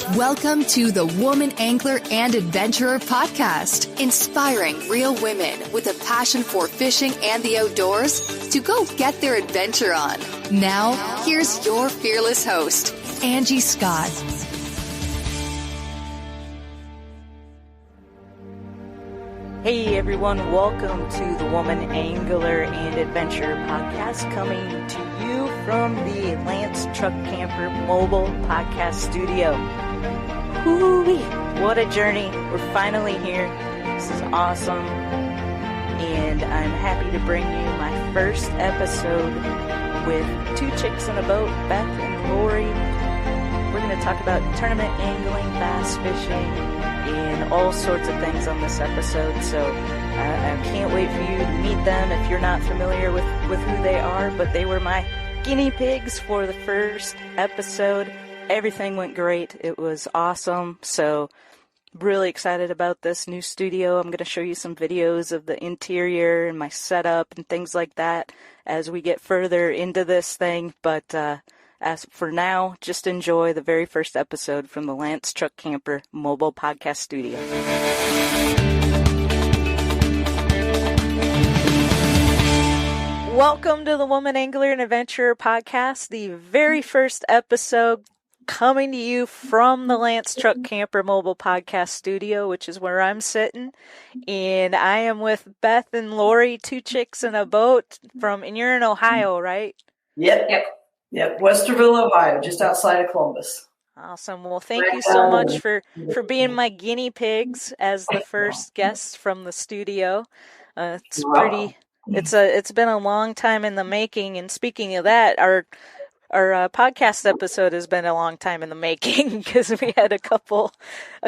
Welcome to the Woman Angler and Adventurer podcast, inspiring real women with a passion for fishing and the outdoors to go get their adventure on. Now, here's your fearless host, Angie Scott. Hey everyone, welcome to the Woman Angler and Adventurer podcast, coming to you from the Lance Truck Camper mobile podcast studio. Woo-wee, what a journey. We're finally here. This is awesome. And I'm happy to bring you my first episode with two chicks in a boat, Beth and Lori. We're going to talk about tournament angling, bass fishing, and all sorts of things on this episode. So I can't wait for you to meet them if you're not familiar with who they are. But they were my guinea pigs for the first episode. Everything went great. It was awesome. So really excited about this new studio. I'm going to show you some videos of the interior and my setup and things like that as we get further into this thing. But as for now, just enjoy the very first episode from the Lance Truck Camper mobile podcast studio. Welcome to the Woman Angler and Adventurer podcast, the very first episode coming to you from the Lance Truck Camper mobile podcast studio, which is where I'm sitting. And I am with Beth and Lori, two chicks in a boat and you're in Ohio, right? Yep, Westerville, Ohio, just outside of Columbus. Awesome. Well, thank you so much for being my guinea pigs as the first guests from the studio. It's been a long time in the making. And speaking of that, our podcast episode has been a long time in the making because we had a couple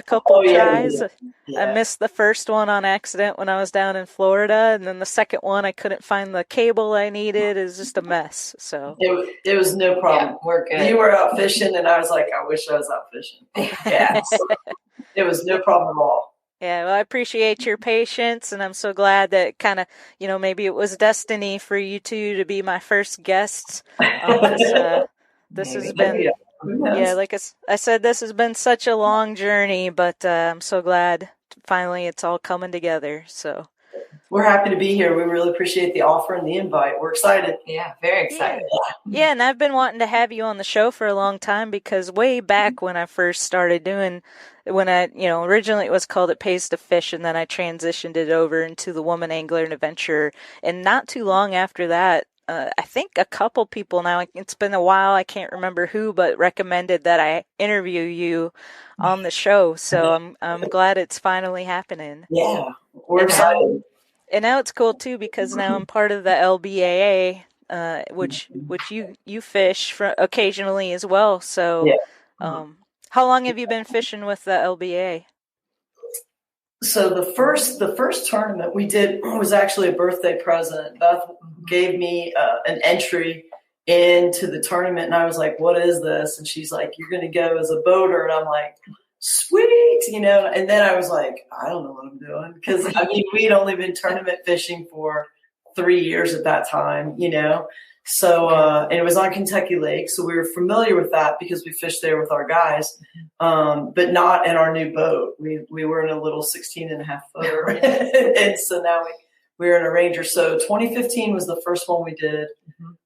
tries. Yeah. I missed the first one on accident when I was down in Florida, and then the second one I couldn't find the cable I needed. It was just a mess. So it was no problem. Yeah, we're good. You were out fishing, and I was like, I wish I was out fishing. Yeah, so it was no problem at all. Yeah, well, I appreciate your patience, and I'm so glad that kind of, maybe it was destiny for you two to be my first guests. This has been, like I said, this has been such a long journey, but I'm so glad finally it's all coming together. So we're happy to be here. We really appreciate the offer and the invite. We're excited. Yeah, very excited. Yeah, and I've been wanting to have you on the show for a long time because way back when I first started originally it was called It Pays to Fish, and then I transitioned it over into the Woman Angler and Adventurer. And not too long after that, I think a couple people now, it's been a while, I can't remember who, but recommended that I interview you on the show. So I'm glad it's finally happening. Yeah, we're excited. And now it's cool too because now I'm part of the LBAA, which you fish occasionally as well. So, how long have you been fishing with the LBA? So the first tournament we did was actually a birthday present. Beth gave me an entry into the tournament, and I was like, "What is this?" And she's like, "You're going to go as a boater," and I'm like, "Sweet," And then I was like, "I don't know what I'm doing," because we'd only been tournament fishing for 3 years at that time, So, and it was on Kentucky Lake. So we were familiar with that because we fished there with our guys, but not in our new boat. We were in a little 16.5 footer. And so now we're in a Ranger. So 2015 was the first one we did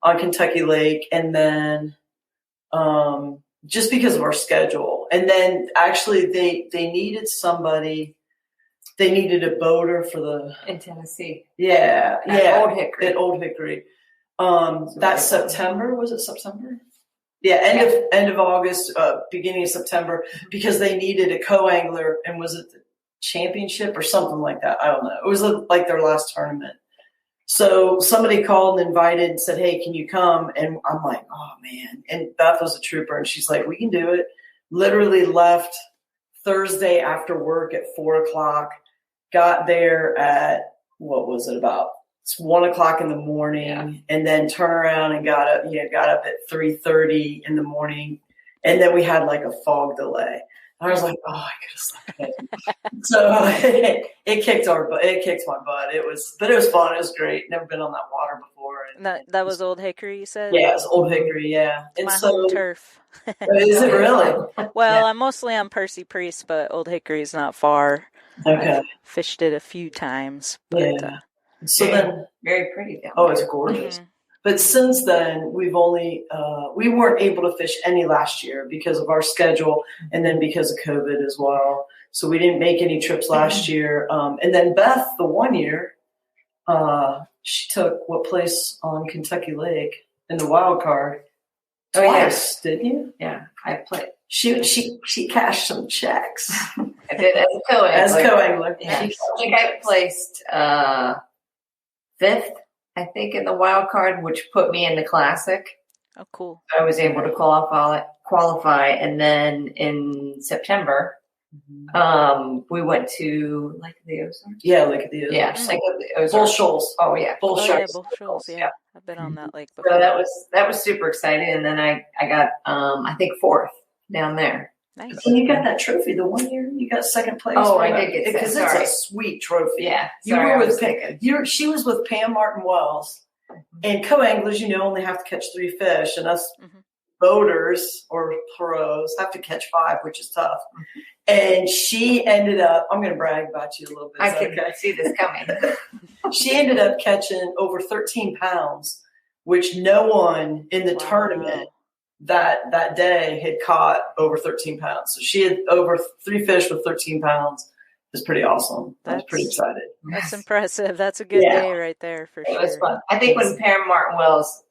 on Kentucky Lake. And then, just because of our schedule. And then actually they needed somebody. They needed a boater in Tennessee. Yeah. At Old Hickory. That's September. Was it September? Yeah, end of August, beginning of September, because they needed a co-angler, and was it the championship or something like that? I don't know. It was like their last tournament. So somebody called and invited and said, "Hey, can you come?" And I'm like, "Oh man!" And Beth was a trooper, and she's like, "We can do it." Literally left Thursday after work at 4:00. Got there at about 1:00 in the morning, and then turn around and got up at 3:30 in the morning, and then we had like a fog delay. I was like, oh, I could have slept in. So it kicked our butt. It kicked my butt. But it was fun. It was great. Never been on that water before. And that was Old Hickory, you said? Yeah, it's Old Hickory. Yeah, and my so home turf. is it really? Well, I'm mostly on Percy Priest, but Old Hickory's not far. Okay. I've fished it a few times. But, yeah. So then, very pretty down oh, there. it's gorgeous. But since then, we've only we weren't able to fish any last year because of our schedule, and then because of COVID as well. So we didn't make any trips last year. And then Beth, the one year, she took what place on Kentucky Lake in the wild card twice, didn't you? Yeah, I played. She cashed some checks. I did as a co-angler. As co-angler. Yeah. I think I placed 5th, I think, in the wild card, which put me in the classic. Oh, cool. I was able to qualify. And then in September, we went to Lake of the Ozarks. Yeah, Lake of the Ozarks. Yeah, Lake of the Ozarks. Bull Shoals. Oh, yeah. Bull Shoals. Yeah, Bull Shoals. Yeah. I've been on that lake before. So that was super exciting. And then I got, I think, 4th down there. Nice. And you got that trophy the one year. You got second place. Oh, I did get because it's a sweet trophy. Yeah, you were with Pam. She was with Pam Martin Wells, and co-anglers, only have to catch 3 fish, and us boaters or pros have to catch 5, which is tough. And she ended up. I'm going to brag about you a little bit. I can see this coming. She ended up catching over 13 pounds, which no one in the tournament that day had caught over 13 pounds. So she had over 3 fish with 13 pounds. It was pretty awesome. I was pretty excited. That's impressive. That's a good day right there for sure. It was fun. I think when Pam Martin Wells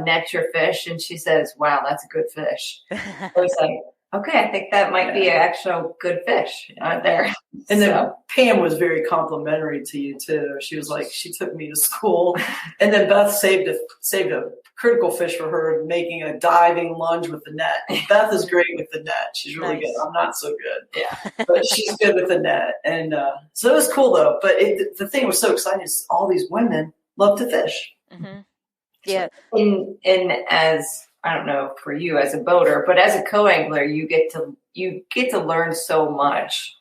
nets your fish and she says, wow, that's a good fish. I was like, okay, I think that might be an actual good fish out there. And then Pam was very complimentary to you too. She was like, she took me to school, and then Beth saved a critical fish for her, making a diving lunge with the net. Beth is great with the net. She's really good. I'm not so good. Yeah, but she's good with the net, and so it was cool though. But the thing that was so exciting is all these women love to fish. Mm-hmm. Yeah, so, and as I don't know for you as a boater, but as a co-angler, you get to learn so much.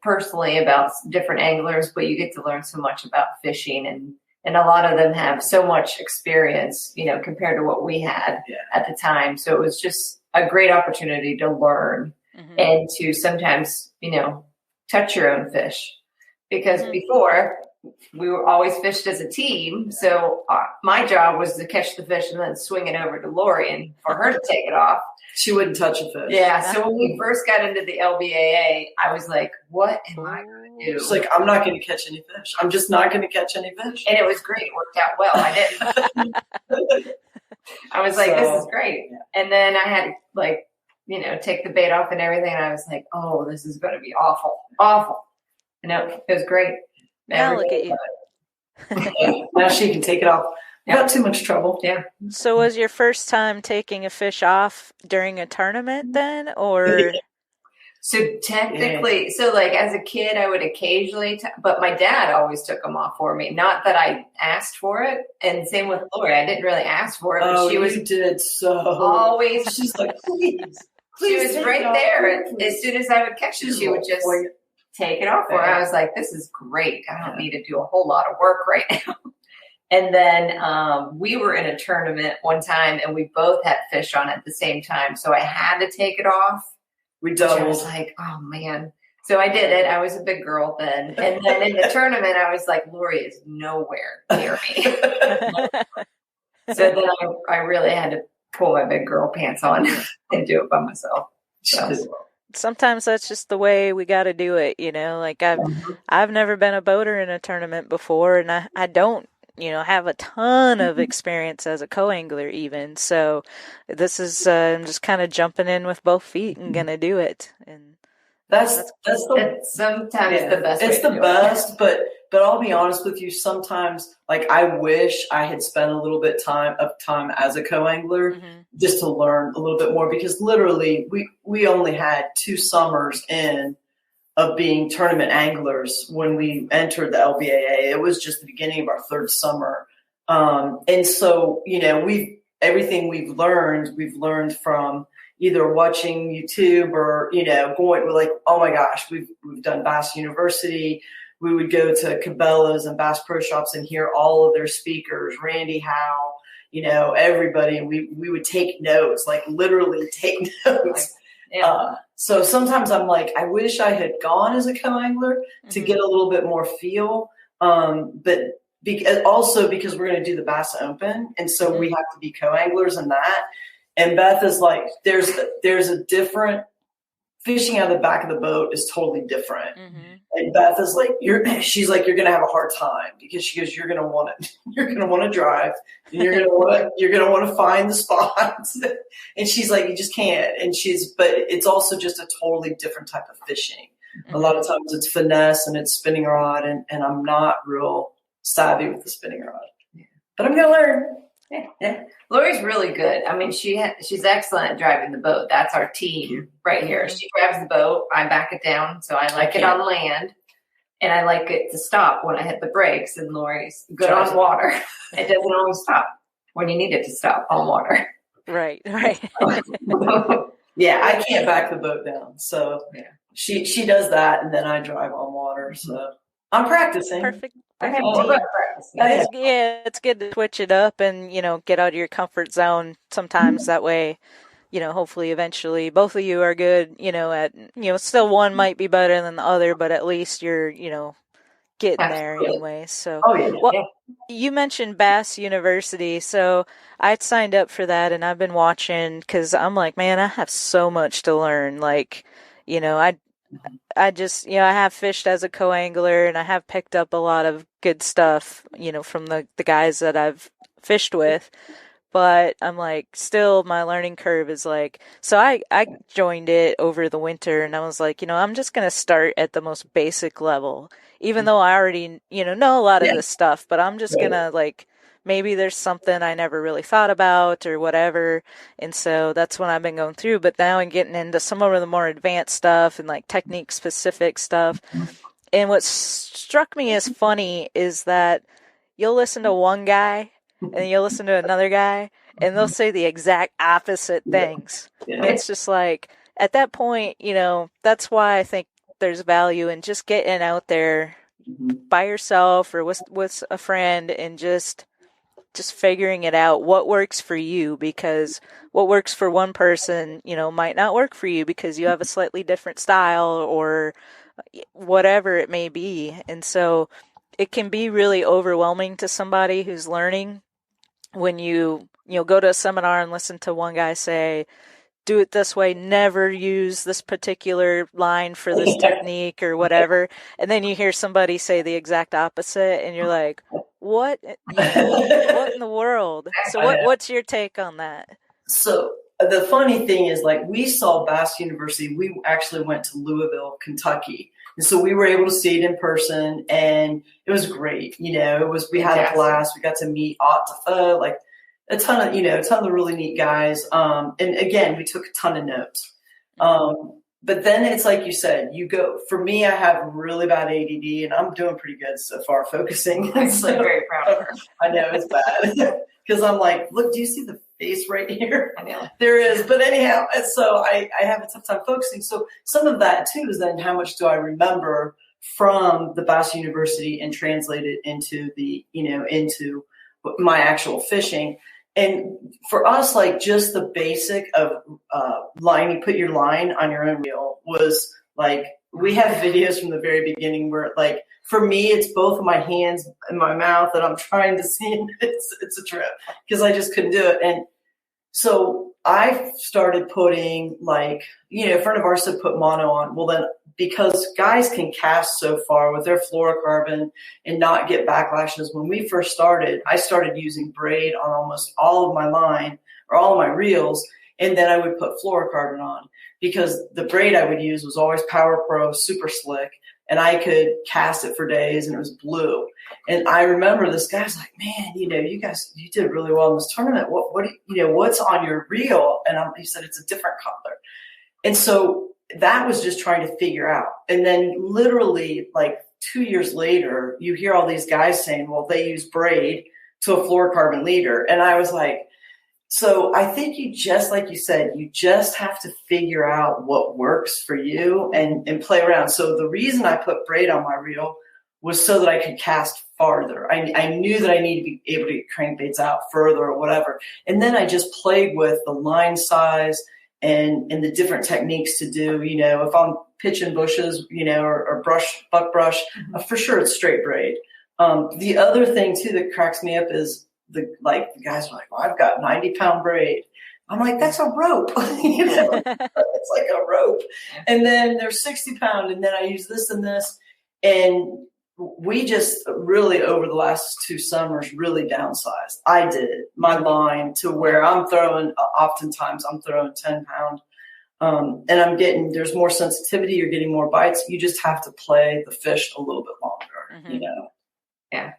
Personally about different anglers, but you get to learn so much about fishing, and a lot of them have so much experience, compared to what we had at the time. So it was just a great opportunity to learn and to sometimes, touch your own fish, because before we were always fished as a team. So my job was to catch the fish and then swing it over to Lori and for her to take it off. She wouldn't touch a fish. Yeah. So when we first got into the LBAA, I was like, what am I going to do? It's like, I'm not going to catch any fish. I'm just not going to catch any fish. And it was great. It worked out well. I didn't. I was like, this is great. And then I had to, take the bait off and everything. And I was like, oh, this is going to be awful. Awful. It was great. Now look at you. Now she can take it off. Not too much trouble. Yeah. So was your first time taking a fish off during a tournament then, or? So technically, as a kid, I would occasionally, but my dad always took them off for me. Not that I asked for it. And same with Lori. I didn't really ask for it, but she did so. Always. She's like, please. She was right there. As soon as I would catch it, she would just take it off for her. I was like, this is great. I don't need to do a whole lot of work right now. And then we were in a tournament one time, and we both had fish on at the same time. So I had to take it off. We doubled. I was like, oh, man. So I did it. I was a big girl then. And then in the tournament, I was like, Lori is nowhere near me. So then I really had to pull my big girl pants on and do it by myself. So. Sometimes that's just the way we got to do it, Like I've never been a boater in a tournament before, and I don't, have a ton of experience as a co-angler even. So this is I'm just kind of jumping in with both feet and gonna do it. And that's sometimes the best. It's the best, but I'll be honest with you. Sometimes, I wish I had spent a little bit of time as a co-angler just to learn a little bit more, because literally we only had 2 summers in of being tournament anglers when we entered the LBAA. It was just the beginning of our 3rd summer, and so everything we've learned from either watching YouTube or, going, we're like, oh my gosh, we've done Bass University. We would go to Cabela's and Bass Pro Shops and hear all of their speakers, Randy Howe, everybody. And we would take notes, like literally take notes. Yeah. So sometimes I'm like, I wish I had gone as a co-angler to get a little bit more feel. But also because we're going to do the Bass Open. And so we have to be co-anglers in that. And Beth is like, there's a different fishing out of the back of the boat is totally different. And Beth is like, she's like, you're going to have a hard time because she goes, you're going to want to drive and you're going to want to find the spots. And she's like, you just can't. But it's also just a totally different type of fishing. A lot of times it's finesse and it's spinning rod and I'm not real savvy with the spinning rod, but I'm going to learn. Yeah. Lori's really good. I mean, she's excellent at driving the boat. That's our team right here. She grabs the boat. I back it down. So I like it on land and I like it to stop when I hit the brakes, and Lori's good on water. It doesn't always stop when you need it to stop on water. Right. Yeah. I can't back the boat down. So she does that. And then I drive on water. So I'm practicing. Perfect. Yeah, it's good to switch it up and, get out of your comfort zone sometimes. That way, hopefully eventually both of you are good, at, still one might be better than the other, but at least you're, getting there anyway. So, you mentioned Bass University. So I signed up for that and I've been watching because I'm like, man, I have so much to learn. Like, I just, I have fished as a co-angler and I have picked up a lot of good stuff, from the guys that I've fished with, but I'm like, still my learning curve is like, so I joined it over the winter and I was like, I'm just going to start at the most basic level, even though I already, know a lot of this stuff, but I'm just going to like, maybe there's something I never really thought about or whatever. And so that's what I've been going through. But now I'm getting into some of the more advanced stuff and like technique specific stuff. And what struck me as funny is that you'll listen to one guy and you'll listen to another guy and they'll say the exact opposite things. And it's just like, at that point, that's why I think there's value in just getting out there by yourself or with a friend and just figuring it out, what works for you, because what works for one person, might not work for you because you have a slightly different style or whatever it may be. And so it can be really overwhelming to somebody who's learning when you go to a seminar and listen to one guy say, do it this way, never use this particular line for this technique or whatever. And then you hear somebody say the exact opposite and you're like, what in the world? So what's your take on that? So the funny thing is, like, we saw Bass University. We actually went to Louisville, Kentucky. And so we were able to see it in person and it was great. We had a blast. We got to meet Ottifa, like a ton of really neat guys. And again, we took a ton of notes. But then it's like you said, for me, I have really bad ADD and I'm doing pretty good so far focusing. I'm so very proud of her. I know it's bad because I'm like, look, do you see the face right here? I know. There is. But anyhow, so I have a tough time focusing. So some of that too is then how much do I remember from the Bass University and translate it into into my actual fishing. And for us, like just the basic of line, you put your line on your own reel was like, we have videos from the very beginning where like, for me, it's both of my hands and my mouth that I'm trying to see. And it's a trip because I just couldn't do it. And so I started putting like, a friend of ours said put mono on. Well, then because guys can cast so far with their fluorocarbon and not get backlashes. When we first started, I started using braid on almost all of my line or all of my reels. And then I would put fluorocarbon on because the braid I would use was always Power Pro, super slick. And I could cast it for days and it was blue. And I remember this guy's like, man, you guys, you did really well in this tournament. What's on your reel? And he said, it's a different color. And so that was just trying to figure out. And then literally like 2 years later, you hear all these guys saying, well, they use braid to a fluorocarbon leader. And I was like, So I think you just, like you said, you just have to figure out what works for you and play around. So the reason I put braid on my reel was so that I could cast farther. I knew that I needed to be able to get crankbaits out further or whatever. And then I just played with the line size and the different techniques to do, if I'm pitching bushes, or buck brush, for sure it's straight braid. The other thing too that cracks me up is the guys are like, well, I've got 90-pound braid. I'm like, that's a rope. It's like a rope. And then there's 60-pound, and then I use this and this. And we just really, over the last 2 summers, really downsized. I did my line to where oftentimes I'm throwing 10-pound. And there's more sensitivity. You're getting more bites. You just have to play the fish a little bit longer, Yeah.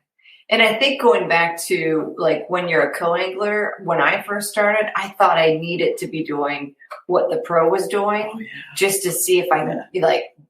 And I think going back to like when you're a co-angler, when I first started, I thought I needed to be doing what the pro was doing just to see if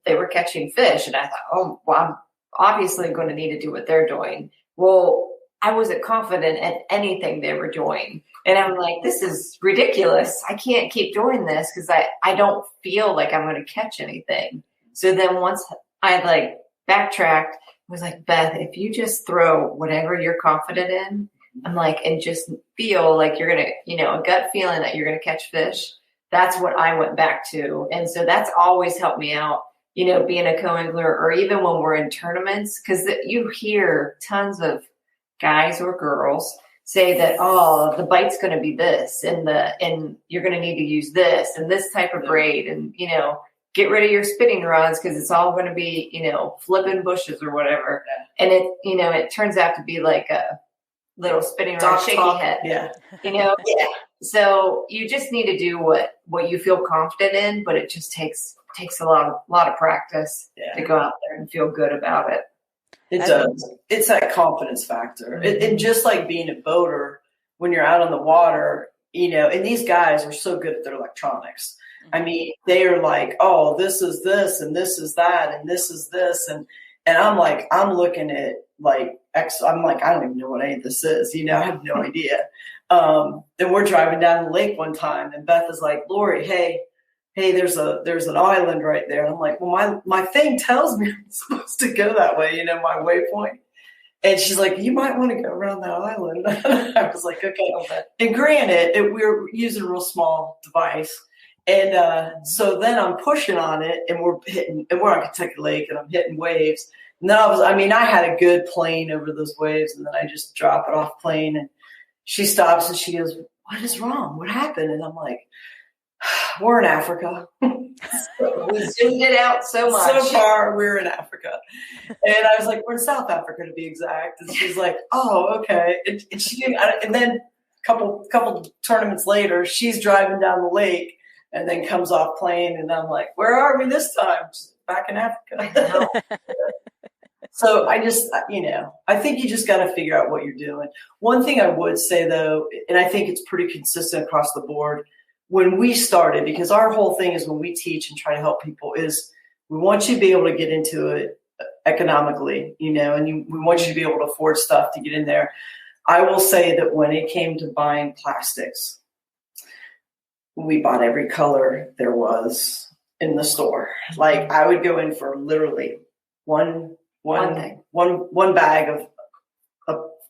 they were catching fish. And I thought, oh, well, I'm obviously going to need to do what they're doing. Well, I wasn't confident at anything they were doing. And I'm like, this is ridiculous. I can't keep doing this because I don't feel like I'm going to catch anything. So then once I backtracked, I was like, Beth, if you just throw whatever you're confident in, I'm like, and just feel like you're going to, a gut feeling that you're going to catch fish. That's what I went back to. And so that's always helped me out, being a co-angler, or even when we're in tournaments, because you hear tons of guys or girls say that, oh, the bite's going to be this, and you're going to need to use this and this type of braid, and, get rid of your spinning rods because it's all going to be, flipping bushes or whatever. And it turns out to be like a little spinning rod shaky head. Yeah. Yeah. So you just need to do what you feel confident in, but it just takes a lot of practice to go out there and feel good about it. It does. It's that confidence factor. And just like being a boater, when you're out on the water, and these guys are so good at their electronics. I mean, they are like, oh, this is this, and this is that, and this is this. And I'm like, I'm looking at I'm like, I don't even know what any of this is. I have no idea. And we're driving down the lake one time, and Beth is like, Lori, hey, there's an island right there. And I'm like, well, my thing tells me I'm supposed to go that way, my waypoint. And she's like, you might want to go around that island. I was like, okay. And granted, we were using a real small device. And so then I'm pushing on it, and we're on Kentucky Lake, and I'm hitting waves. And then I had a good plane over those waves, and then I just drop it off plane, and she stops and she goes, what is wrong? What happened? And I'm like, we're in Africa. We zoomed it out so much. So far, we're in Africa. And I was like, we're in South Africa to be exact. And she's like, oh, okay. And she didn't, and then couple tournaments later, she's driving down the lake and then comes off plane, and I'm like, where are we this time? She's back in Africa. So I just, I think you just got to figure out what you're doing. One thing I would say, though, and I think it's pretty consistent across the board, when we started, because our whole thing is when we teach and try to help people is we want you to be able to get into it economically, and we want you to be able to afford stuff to get in there. I will say that when it came to buying plastics, we bought every color there was in the store. Like I would go in for literally one bag of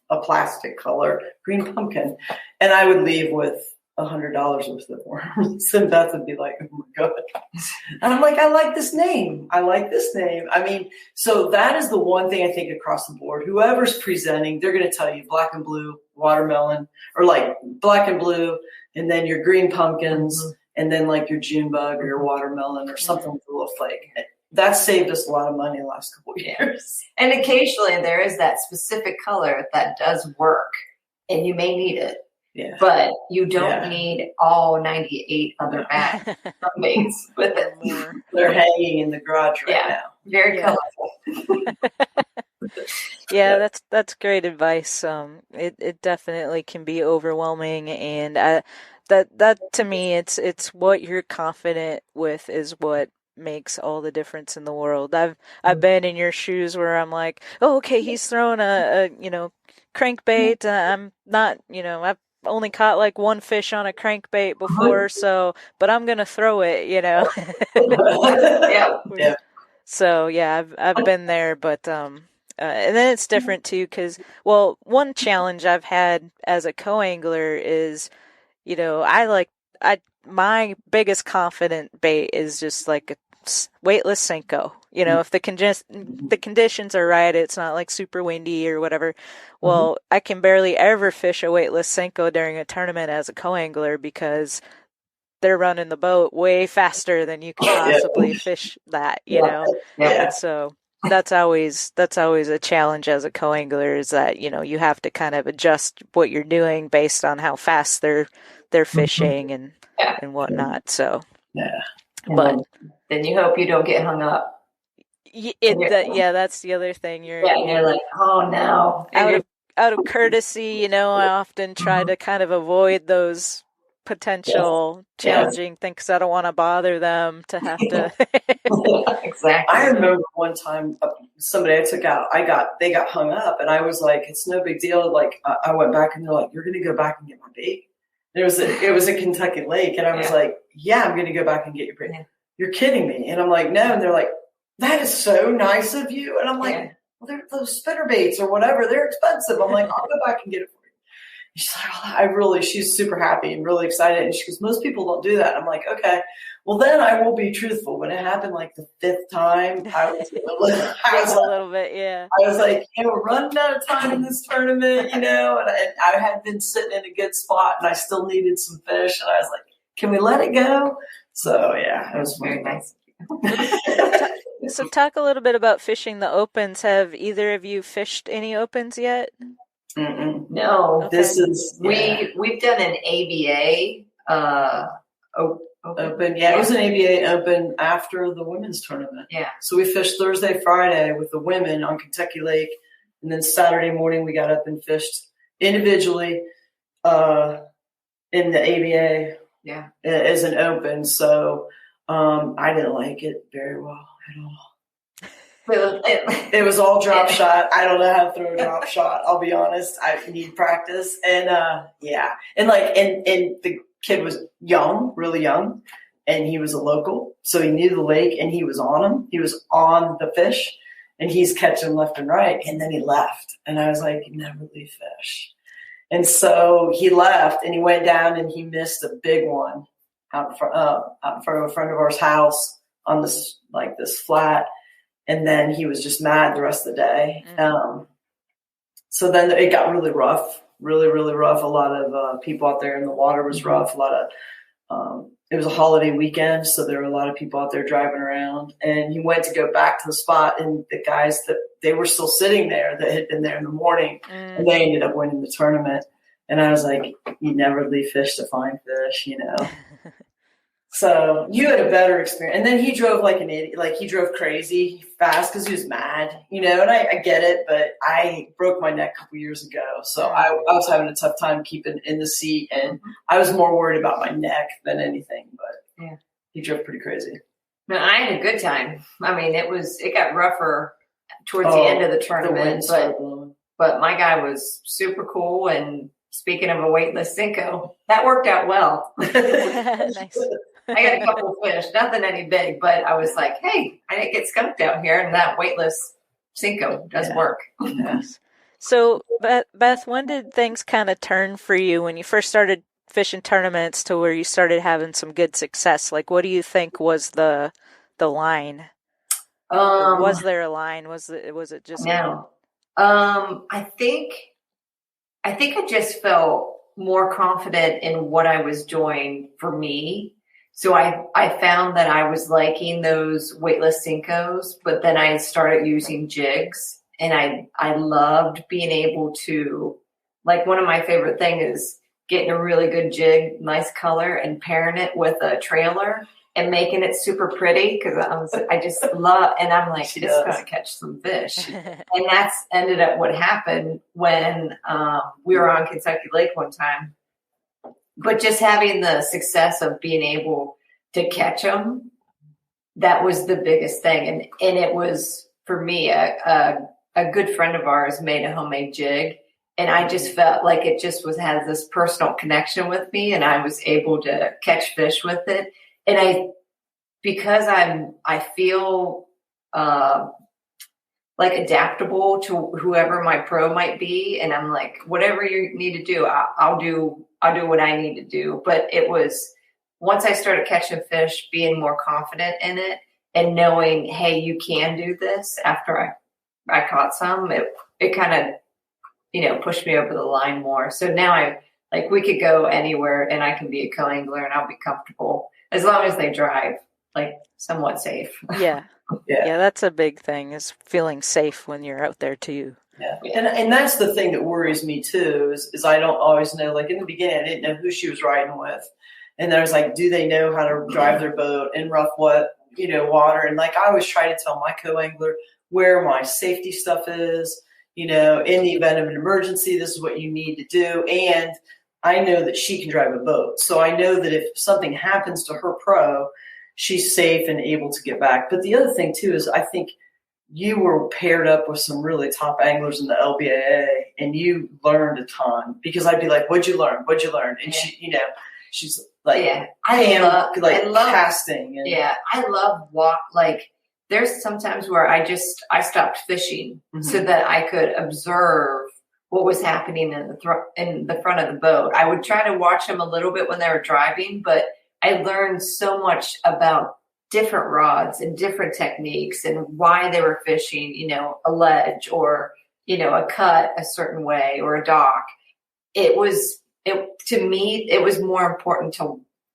a plastic color, green pumpkin, and I would leave with $100 worth of worms. And Beth would be like, oh my God. And I'm like, I like this name. I mean, so that is the one thing I think across the board, whoever's presenting, they're going to tell you black and blue, watermelon, or like black and blue, and then your green pumpkins, and then like your June bug or your watermelon or something with a little flake. That saved us a lot of money the last couple of years. And occasionally there is that specific color that does work, and you may need it. Yeah. But you don't need all 98 other bags with it. They're hanging in the garage right now. Very colorful. Yeah, that's great advice. It definitely can be overwhelming, and that to me, it's what you're confident with is what makes all the difference in the world. I've been in your shoes where I'm like, oh, okay, he's throwing a crankbait. I'm not, only caught like one fish on a crankbait before, but I'm gonna throw it, Yeah. Yeah. So yeah, I've been there, but and then it's different too, because one challenge I've had as a co-angler is, my biggest confident bait is just like a weightless Senko. If the conditions are right, it's not like super windy or whatever. Well, I can barely ever fish a weightless Senko during a tournament as a co-angler because they're running the boat way faster than you could possibly fish that, Yeah. And so that's always a challenge as a co-angler, is that, you have to kind of adjust what you're doing based on how fast they're fishing and whatnot. So, but then you hope you don't get hung up. That's the other thing. You're like, oh no. Out of courtesy, I often try to kind of avoid those potential challenging things, because I don't want to bother them to have to. Exactly. I remember one time somebody I took out, they got hung up, and I was like, it's no big deal. Like I went back, and they're like, you're going to go back and get my bait. It was a Kentucky lake, and I was like, yeah, I'm going to go back and get your bait. Yeah. You're kidding me. And I'm like, no. And they're like, that is so nice of you. And I'm like, well, those spinner baits or whatever, they're expensive. I'm like, I'll go back and get it for you. And she's like, she's super happy and really excited. And she goes, most people don't do that. I'm like, okay, well then I will be truthful. When it happened like the fifth time, I was a little bit, yeah. I was like, we're running out of time in this tournament, and I had been sitting in a good spot, and I still needed some fish, and I was like, can we let it go? So yeah, it was very nice. So talk a little bit about fishing the opens. Have either of you fished any opens yet? Mm-mm. No. Okay. This is we've done an ABA open. Yeah, it was an ABA open after the women's tournament. Yeah. So we fished Thursday, Friday with the women on Kentucky Lake, and then Saturday morning we got up and fished individually in the ABA. Yeah. As an open. So I didn't like it very well at all. It was all drop shot. I don't know how to throw a drop shot. I'll be honest. I need practice. And and the kid was young, really young, and he was a local, so he knew the lake, and he was on them. He was on the fish, and he's catching them left and right. And then he left, and I was like, never leave fish. And so he left, and he went down, and he missed a big one out in front of a friend of ours' house on this flat. And then he was just mad the rest of the day. So then it got really rough, really, really rough. A lot of people out there, and the water was rough. A lot of it was a holiday weekend, so there were a lot of people out there driving around. And he went to go back to the spot, and the guys they were still sitting there that had been there in the morning, and they ended up winning the tournament. And I was like, you never leave fish to find fish, So you had a better experience. And then he drove like an idiot. Like he drove crazy fast because he was mad, and I get it, but I broke my neck a couple years ago. So I was having a tough time keeping in the seat, and I was more worried about my neck than anything, but he drove pretty crazy. No, I had a good time. I mean, it got rougher towards the end of the tournament, but my guy was super cool. And speaking of a weightless Senko, that worked out well. Nice. I got a couple of fish, nothing any big, but I was like, hey, I didn't get skunked out here, and that weightless Senko does work. Yes. So, Beth, when did things kind of turn for you when you first started fishing tournaments to where you started having some good success? Like, what do you think was the line? Was there a line? Was it just no? I think I just felt more confident in what I was doing for me. So I found that I was liking those weightless Senkos, but then I started using jigs, and I loved being able to, like, one of my favorite things is getting a really good jig, nice color, and pairing it with a trailer and making it super pretty, because I just love, and I'm like, it's going to catch some fish. And that's ended up what happened when we were on Kentucky Lake one time. But just having the success of being able to catch them, that was the biggest thing. And it was, for me, a good friend of ours made a homemade jig, And I just felt like it just has this personal connection with me, and I was able to catch fish with it. And because I feel like adaptable to whoever my pro might be. And I'm like, whatever you need to do, I'll do what I need to do. But it was, once I started catching fish, being more confident in it and knowing, hey, you can do this after I caught some, it kind of, pushed me over the line more. So now we could go anywhere and I can be a co-angler and I'll be comfortable as long as they drive somewhat safe. Yeah. Yeah, that's a big thing, is feeling safe when you're out there too. Yeah. And that's the thing that worries me too, is I don't always know, in the beginning, I didn't know who she was riding with. And then I was like, do they know how to drive their boat in rough, wet, water? And I always try to tell my co-angler where my safety stuff is, in the event of an emergency, this is what you need to do. And I know that she can drive a boat. So I know that if something happens to her pro, she's safe and able to get back. But the other thing too is I think you were paired up with some really top anglers in the LBAA, and you learned a ton, because I'd be like, what'd you learn? And she, she's like, I love casting. And, I love there's sometimes where I stopped fishing so that I could observe what was happening in the front of the boat. I would try to watch them a little bit when they were driving, but I learned so much about different rods and different techniques and why they were fishing, a ledge or, a cut a certain way or a dock. To me, it was more important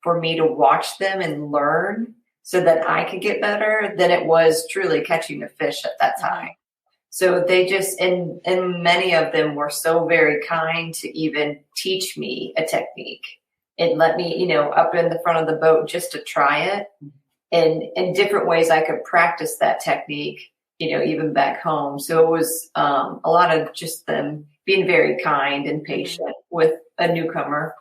for me to watch them and learn so that I could get better than it was truly catching a fish at that time. So they just, and many of them were so very kind to even teach me a technique and let me, up in the front of the boat just to try it. And in different ways I could practice that technique, even back home. So it was a lot of just them being very kind and patient with a newcomer.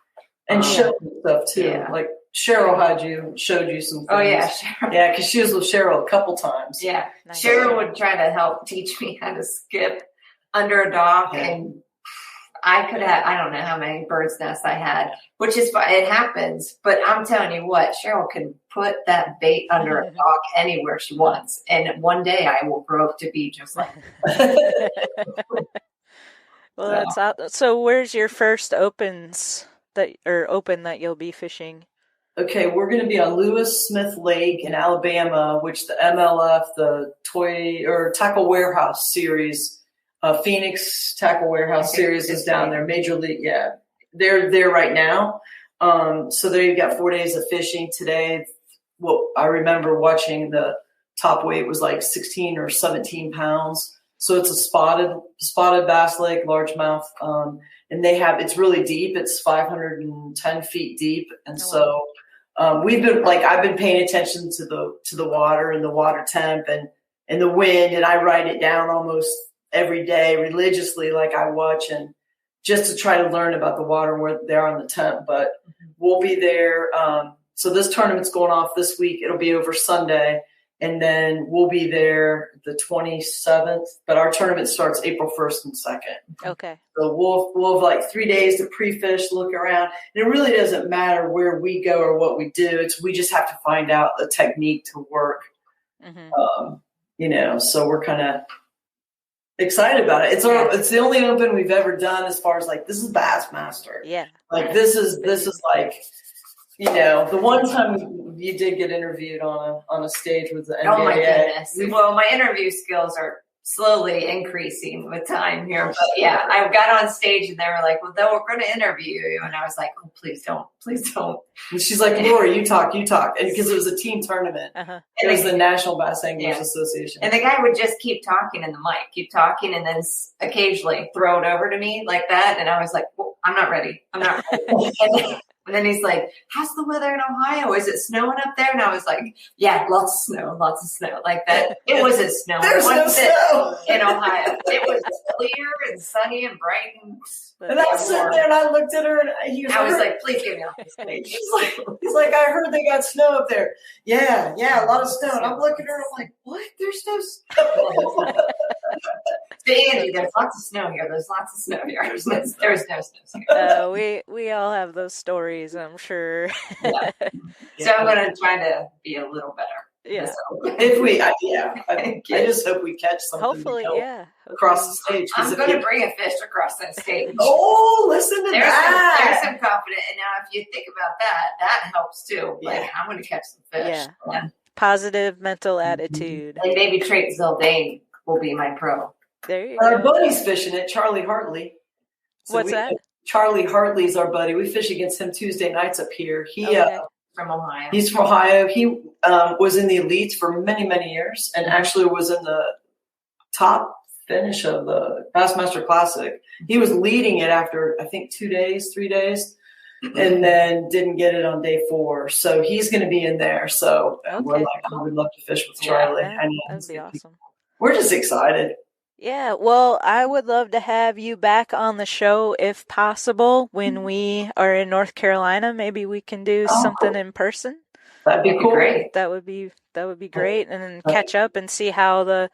And showing stuff too. Yeah. Like Cheryl showed you some things. Oh yeah, Cheryl. Yeah, because she was with Cheryl a couple times. Yeah, nice. Cheryl would try to help teach me how to skip under a dock, and I could have, I don't know how many bird's nests I had, which is fine. It happens, but I'm telling you what, Cheryl can put that bait under a dock anywhere she wants, and one day I will grow up to be just like her. Well, that's out. So where's your first open that you'll be fishing? Okay, we're going to be on Lewis Smith Lake in Alabama, which the MLF, the Tackle Warehouse Series, Phoenix Tackle Warehouse Series is down there. Major League, they're there right now. So there you've got 4 days of fishing today. Well, I remember watching the top weight was 16 or 17 pounds. So it's a spotted bass lake, largemouth. And it's really deep. It's 510 feet deep. And so I've been paying attention to the water and the water temp and the wind, and I write it down almost every day religiously, I watch, and just to try to learn about the water where they're on the temp. But we'll be there. So this tournament's going off this week. It'll be over Sunday, and then we'll be there the 27th. But our tournament starts April 1st and 2nd. Okay. So we'll have 3 days to pre-fish, look around. And it really doesn't matter where we go or what we do. We just have to find out the technique to work. So we're kind of excited about it. It's the only open we've ever done as far as this is Bassmaster. Yeah. This is the one time you did get interviewed on a stage with the NBA. Oh my goodness. Well, my interview skills are slowly increasing with time here. But yeah, I got on stage and they were like, well, then we're going to interview you. And I was like, oh, please don't. And she's like, Lori, you talk. And because it was a team tournament. It was the National Bass Anglers Association. And the guy would just keep talking in the mic, and then occasionally throw it over to me like that. And I was like, well, I'm not ready. And And then he's like, how's the weather in Ohio? Is it snowing up there? And I was like, yeah, lots of snow. Like that. It wasn't snowing. There's no snow in Ohio. It was clear and sunny and bright. And I was sitting there and I looked at her and I was like, please get me off this page. He's like, I heard they got snow up there. Yeah, a lot of snow. And I'm looking at her and I'm like, what? There's no snow. Andy, there's lots of snow here. There's lots of snow here. There's no snow here. We all have those stories, I'm sure. Yeah. So I'm going to try to be a little better. Yeah. If we, I just hope we catch something. Hopefully, across the stage. I'm going to bring a fish across that stage. Oh, listen to that. There's some confidence. And now, if you think about that helps too. Like, I'm going to catch some fish. Yeah. Positive mental attitude. And maybe Trait Zildane will be my pro. There you Our go. buddy's fishing it, Charlie Hartley. What's that? Charlie Hartley's our buddy. We fish against him Tuesday nights up here. From Ohio. He's from Ohio. He was in the elites for many, many years and actually was in the top finish of the Bassmaster Classic. He was leading it after, I think, 3 days, and then didn't get it on day 4. So he's going to be in there. So we're like, I would love to fish with Charlie. That'd be awesome. We're just excited. Yeah, well, I would love to have you back on the show if possible when we are in North Carolina. Maybe we can do something in person. That'd be cool. Great. That would be great, and then catch up and see how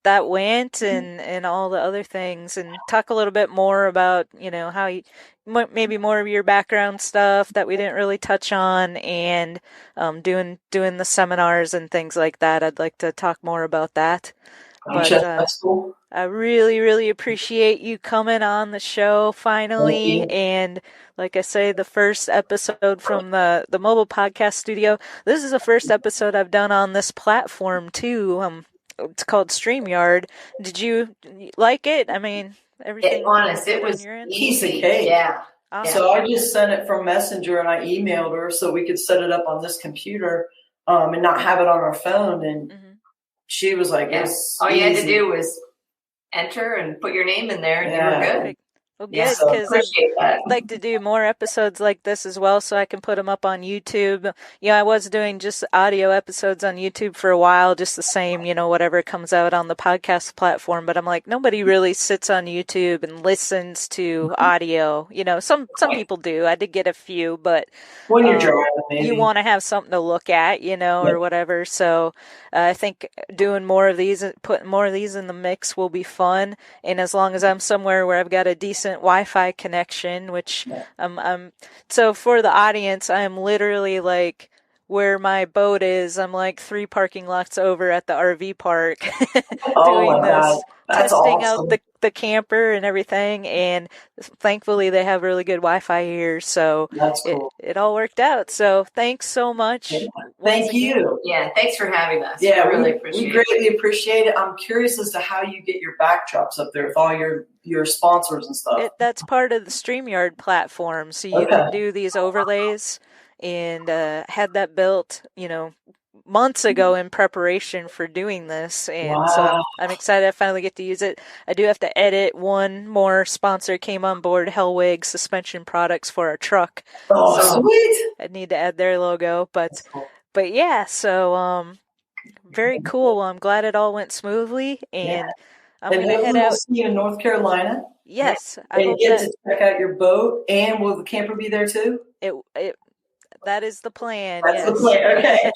that went and all the other things, and talk a little bit more about how you maybe more of your background stuff that we didn't really touch on, and doing the seminars and things like that. I'd like to talk more about that. But that's cool. I really, really appreciate you coming on the show finally. And like I say, the first episode from the mobile podcast studio. This is the first episode I've done on this platform too. It's called StreamYard. Did you like it? I mean, everything. It was piece of cake. Yeah. Awesome. So I just sent it from Messenger and I emailed her so we could set it up on this computer and not have it on our phone. And she was like, yes. All you had to do was enter and put your name in there and you were good. Well, good, because I'd like to do more episodes like this as well, so I can put them up on YouTube. I was doing just audio episodes on YouTube for a while, just the same, whatever comes out on the podcast platform. But I'm like, nobody really sits on YouTube and listens to audio. Some people do. I did get a few, but when you're driving, maybe you want to have something to look at, or whatever. So I think doing more of these, putting more of these in the mix will be fun. And as long as I'm somewhere where I've got a decent Wi-Fi connection, which so for the audience, I'm literally like where my boat is. I'm like 3 parking lots over at the RV park doing this, testing out the camper and everything. And thankfully they have really good Wi-Fi here. So that's cool. It all worked out. So thanks so much. Yeah. Thank you. Yeah. Thanks for having us. Yeah. I really appreciate it. We greatly appreciate it. I'm curious as to how you get your backdrops up there with all your sponsors and stuff. That's part of the StreamYard platform. So you can do these overlays, and had that built, months ago in preparation for doing this. And so I'm excited I finally get to use it. I do have to edit. One more sponsor came on board, Hellwig Suspension Products, for our truck. Oh, so sweet. I need to add their logo, but yeah, so very cool. Well, I'm glad it all went smoothly, and I'm going to head out. See you in North Carolina. Yes. I hope get to check out your boat. And will the camper be there too? That is the plan. That's the plan. Okay.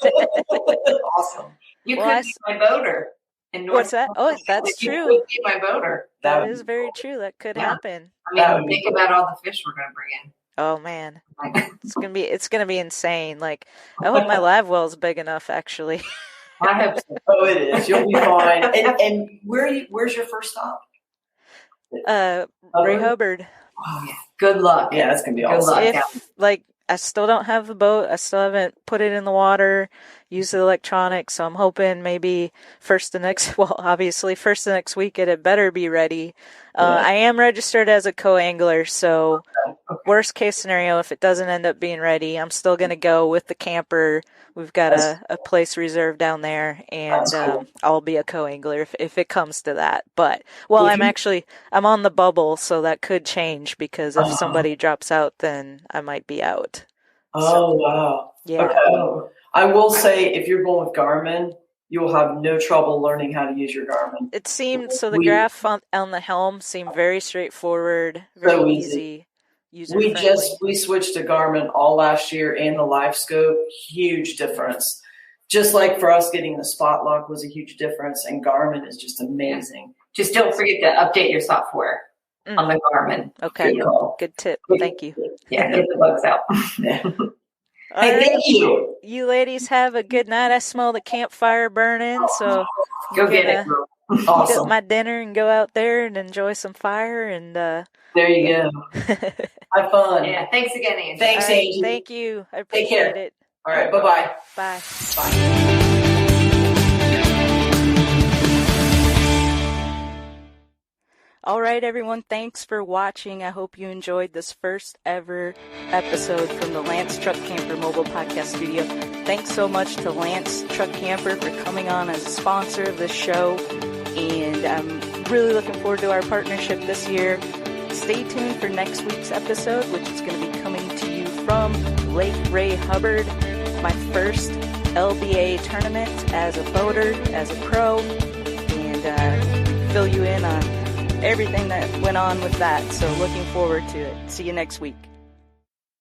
Awesome. You could be my boater. What's that? Oh, that's true. You could be my boater. That is very true. That could happen. I mean, think about all the fish we're going to bring in. Oh man, it's gonna be insane. Like, I hope my live well's big enough. Actually, I hope so. Oh, it is. You'll be fine. And where's your first stop? Rehoboth. Oh yeah. Good luck. Yeah, that's gonna be awesome. I still don't have the boat. I still haven't put it in the water, used the electronics. So I'm hoping maybe first of next week it better be ready. I am registered as a co-angler, so worst case scenario, if it doesn't end up being ready, I'm still going to go with the camper. We've got a place reserved down there, and I'll be a co-angler if it comes to that. But, I'm on the bubble, so that could change, because if somebody drops out, then I might be out. Oh, wow. Yeah. Okay. I will say, if you're going with Garmin, you'll have no trouble learning how to use your Garmin. It seemed so. The graph on the helm seemed very straightforward, very So easy, user We friendly. switched to Garmin all last year, and the live scope, huge difference. Just like for us, getting the spot lock was a huge difference, and Garmin is just amazing. Just don't forget to update your software on the Garmin. Okay, Good good tip. Thank you. Yeah, get the bugs out. All Hey, right. thank you. You ladies have a good night. I smell the campfire burning, so Go get it. cook Awesome. my dinner and go out there and enjoy some fire. And There you go. Have fun. Yeah, thanks again, Angie. Thanks, all right, Angie. thank you. I Take care. appreciate it. All right. Bye-bye. Bye. Bye. All right, everyone. Thanks for watching. I hope you enjoyed this first ever episode from the Lance Truck Camper Mobile Podcast Studio. Thanks so much to Lance Truck Camper for coming on as a sponsor of this show. And I'm really looking forward to our partnership this year. Stay tuned for next week's episode, which is going to be coming to you from Lake Ray Hubbard, my first LBA tournament as a boater, as a pro, and fill you in on everything that went on with that. So looking forward to it. See you next week.